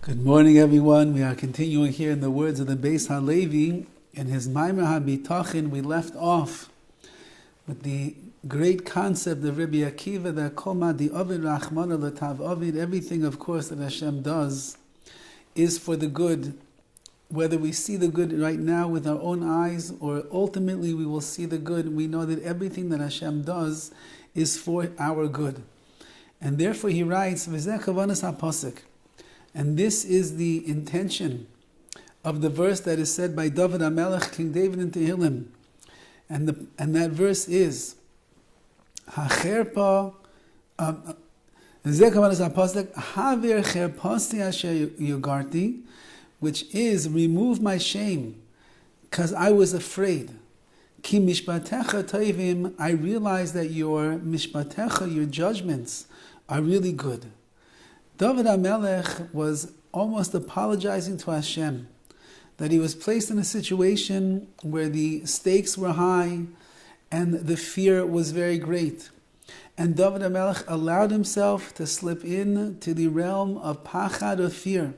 Good morning, everyone. We are continuing here in the words of the Beis HaLevi. In his Maimer HaBitachon, we left off with the great concept of Rabbi Akiva that Kol Ma Dovid Rachmana L'Tav Ovid. Everything, of course, that Hashem does is for the good. Whether we see the good right now with our own eyes, or ultimately we will see the good, we know that everything that Hashem does is for our good. And therefore he writes, V'zeh kavanas ha'posek. And this is the intention of the verse that is said by Dovid HaMelech, King David in Tehillim. And that verse is, Hacherpa, V'zeh kavanas ha'posek, Haver cherpasti asher yugarti, which is, remove my shame, because I was afraid. Ki mishpatecha toivim, I realize that your mishpatecha, your judgments, are really good. Dovid HaMelech was almost apologizing to Hashem that he was placed in a situation where the stakes were high and the fear was very great. And Dovid HaMelech allowed himself to slip into the realm of pachad, of fear,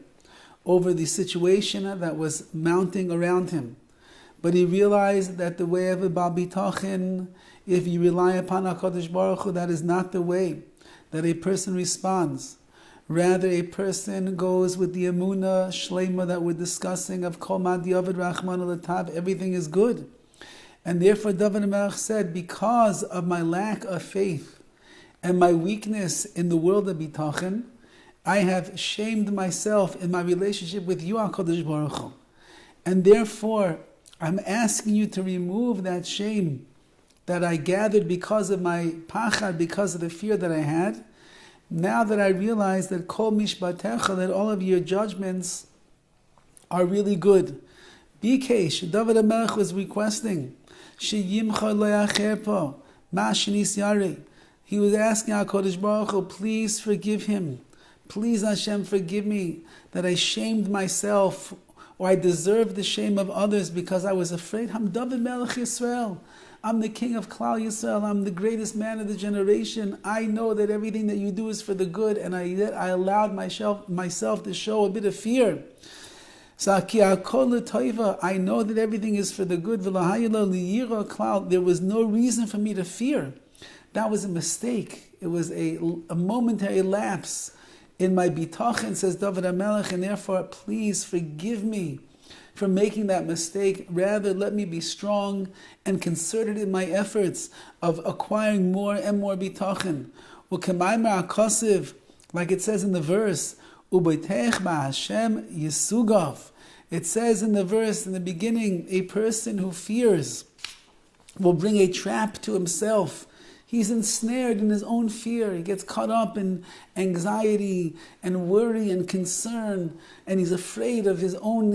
over the situation that was mounting around him. But he realized that the way of a Baal Bitachon, if you rely upon HaKadosh Baruch Hu, that is not the way that a person responds. Rather, a person goes with the emunah shleima that we're discussing of Kol Ma Dovid Rachmana L'Tav, everything is good. And therefore Dovid HaMelech said, because of my lack of faith and my weakness in the world of Bitachon, I have shamed myself in my relationship with you, HaKadosh Baruch Hu. And therefore, I'm asking you to remove that shame that I gathered because of my pachad, because of the fear that I had. Now that I realize that kol mishpatecha, that all of your judgments are really good. Bikesh, Dovid HaMelech was requesting, sheyimcha lo yacherpa, ma shenis yarei. He was asking HaKadosh Baruch Hu, please forgive him. Please, Hashem, forgive me that I shamed myself, or I deserved the shame of others because I was afraid. I'm Dovid Melech Yisrael. I'm the king of Klal Yisrael. I'm the greatest man of the generation. I know that everything that you do is for the good, and I allowed myself to show a bit of fear. I know that everything is for the good. There was no reason for me to fear. That was a mistake. It was a momentary lapse in my bitachon, says Dovid HaMelech, and therefore please forgive me for making that mistake. Rather, let me be strong and concerted in my efforts of acquiring more and more bitachon. Like it says in the verse, it says in the verse, in the beginning, a person who fears will bring a trap to himself. He's ensnared in his own fear. He gets caught up in anxiety and worry and concern, and he's afraid of his own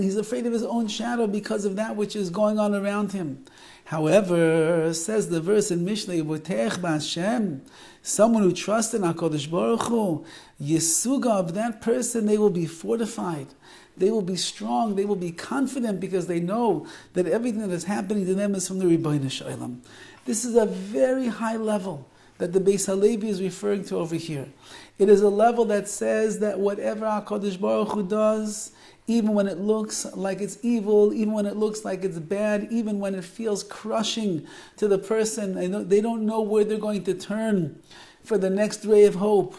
shadow because of that which is going on around him. However, says the verse in Mishlei, B'teich b'Hashem, someone who trusts in HaKadosh Baruch Hu, Yesugav, that person, they will be fortified. They will be strong. They will be confident because they know that everything that is happening to them is from the Ribbono Shel Olam. This is a very high level that the Beis HaLevi is referring to over here. It is a level that says that whatever HaKadosh Baruch Hu does, even when it looks like it's evil, even when it looks like it's bad, even when it feels crushing to the person, they don't know where they're going to turn for the next ray of hope.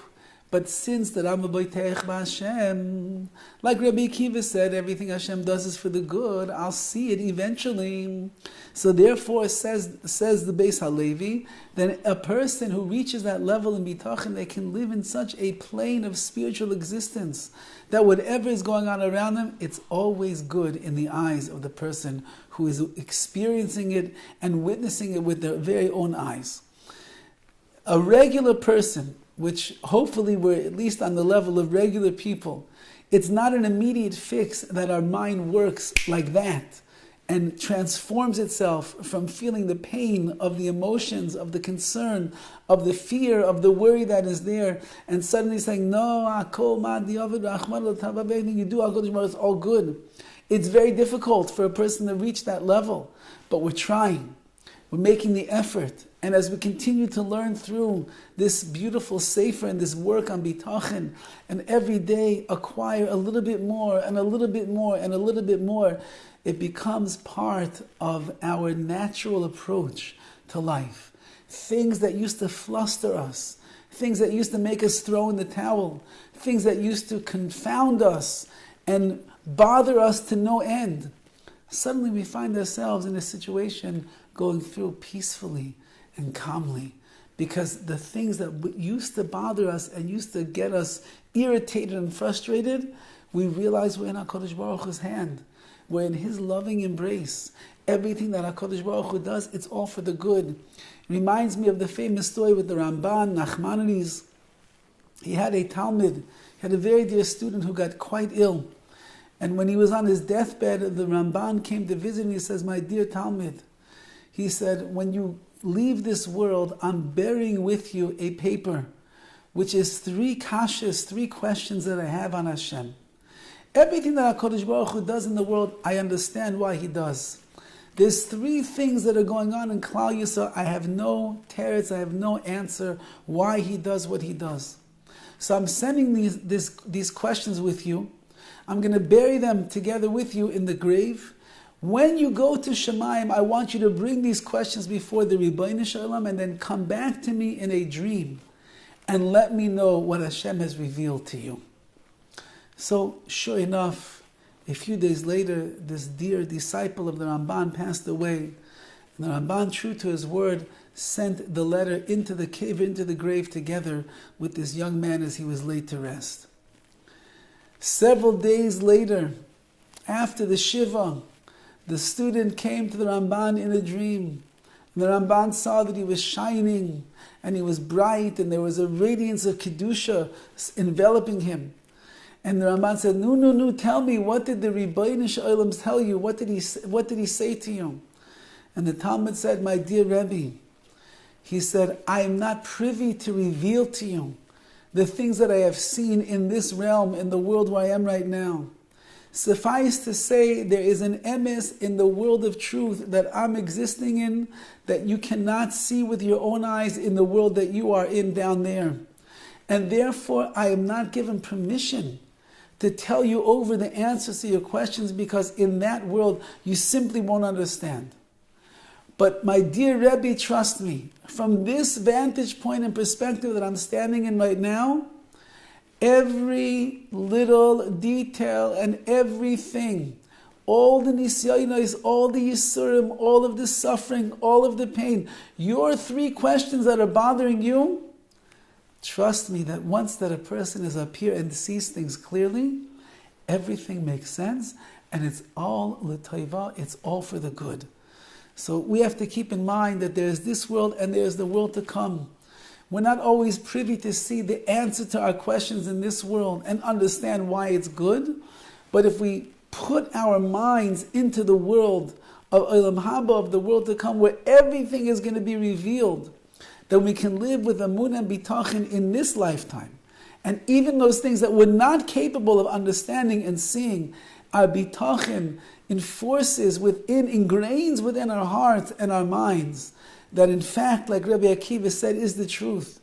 But since that I'm a B'teich b'Hashem, like Rabbi Akiva said, everything Hashem does is for the good, I'll see it eventually. So therefore, says the Beis HaLevi, then a person who reaches that level in Bitachon, they can live in such a plane of spiritual existence that whatever is going on around them, it's always good in the eyes of the person who is experiencing it and witnessing it with their very own eyes. A regular person, which hopefully we're at least on the level of regular people, it's not an immediate fix that our mind works like that and transforms itself from feeling the pain of the emotions, of the concern, of the fear, of the worry that is there, and suddenly saying, no, Kol Ma Dovid Rachmana L'Tav, everything you do, it's all good. It's very difficult for a person to reach that level, but we're trying. We're making the effort. And as we continue to learn through this beautiful sefer and this work on Bitachon, and every day acquire a little bit more and a little bit more and a little bit more, it becomes part of our natural approach to life. Things that used to fluster us, things that used to make us throw in the towel, things that used to confound us and bother us to no end. Suddenly we find ourselves in a situation going through peacefully and calmly, because the things that used to bother us and used to get us irritated and frustrated, we realize we're in HaKadosh Baruch Hu's hand. We're in His loving embrace. Everything that HaKadosh Baruch Hu does, it's all for the good. It reminds me of the famous story with the Ramban, Nachmanides. He had a Talmud, he had a very dear student who got quite ill. And when he was on his deathbed, the Ramban came to visit and he says, "My dear Talmud," he said, "when you leave this world, I'm burying with you a paper, which is 3 kashas, 3 questions that I have on Hashem. Everything that HaKadosh Baruch Hu does in the world, I understand why He does. There's 3 things that are going on in Klal Yisrael. I have no teretz, I have no answer why He does what He does. So I'm sending these questions with you. I'm going to bury them together with you in the grave. When you go to Shemayim, I want you to bring these questions before the Rebbeinu Shalom and then come back to me in a dream and let me know what Hashem has revealed to you." So, sure enough, a few days later, this dear disciple of the Ramban passed away. And the Ramban, true to his word, sent the letter into the cave, into the grave together with this young man as he was laid to rest. Several days later, after the Shiva, the student came to the Ramban in a dream. And the Ramban saw that he was shining and he was bright and there was a radiance of Kedusha enveloping him. And the Ramban said, No, tell me, what did the Rebbeinu Shalom tell you? What did he say to you? And the Talmud said, "My dear Rabbi," he said, "I am not privy to reveal to you the things that I have seen in this realm, in the world where I am right now. Suffice to say, there is an emes in the world of truth that I'm existing in that you cannot see with your own eyes in the world that you are in down there. And therefore, I am not given permission to tell you over the answers to your questions, because in that world, you simply won't understand. But my dear Rebbe, trust me, from this vantage point and perspective that I'm standing in right now, every little detail and everything, all the nisyonos, all the yisurim, all of the suffering, all of the pain, your 3 questions that are bothering you, trust me that once that a person is up here and sees things clearly, everything makes sense, and it's all l'taiva, it's all for the good." So we have to keep in mind that there's this world and there's the world to come. We're not always privy to see the answer to our questions in this world and understand why it's good. But if we put our minds into the world of Olam Haba, of the world to come, where everything is going to be revealed, then we can live with Amun and Bitachon in this lifetime. And even those things that we're not capable of understanding and seeing, our Bitachon enforces ingrains within our hearts and our minds, that in fact, like Rabbi Akiva said, is the truth.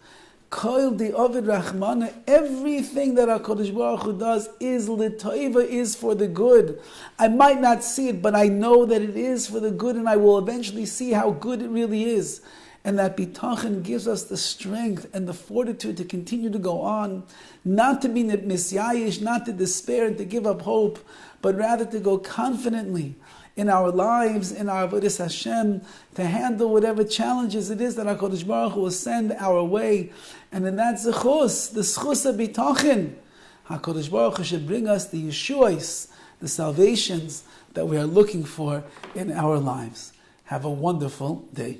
Kol Dovid Rachmana, everything that HaKadosh Baruch Hu does is l'toiva, is for the good. I might not see it, but I know that it is for the good, and I will eventually see how good it really is. And that Bitachon gives us the strength and the fortitude to continue to go on, not to be misyayish, not to despair and to give up hope, but rather to go confidently in our lives, in our avodas Hashem, to handle whatever challenges it is that HaKadosh Baruch Hu will send our way. And in that zechus, the zechus of Bitachon, HaKadosh Baruch Hu should bring us the Yeshuas, the salvations that we are looking for in our lives. Have a wonderful day.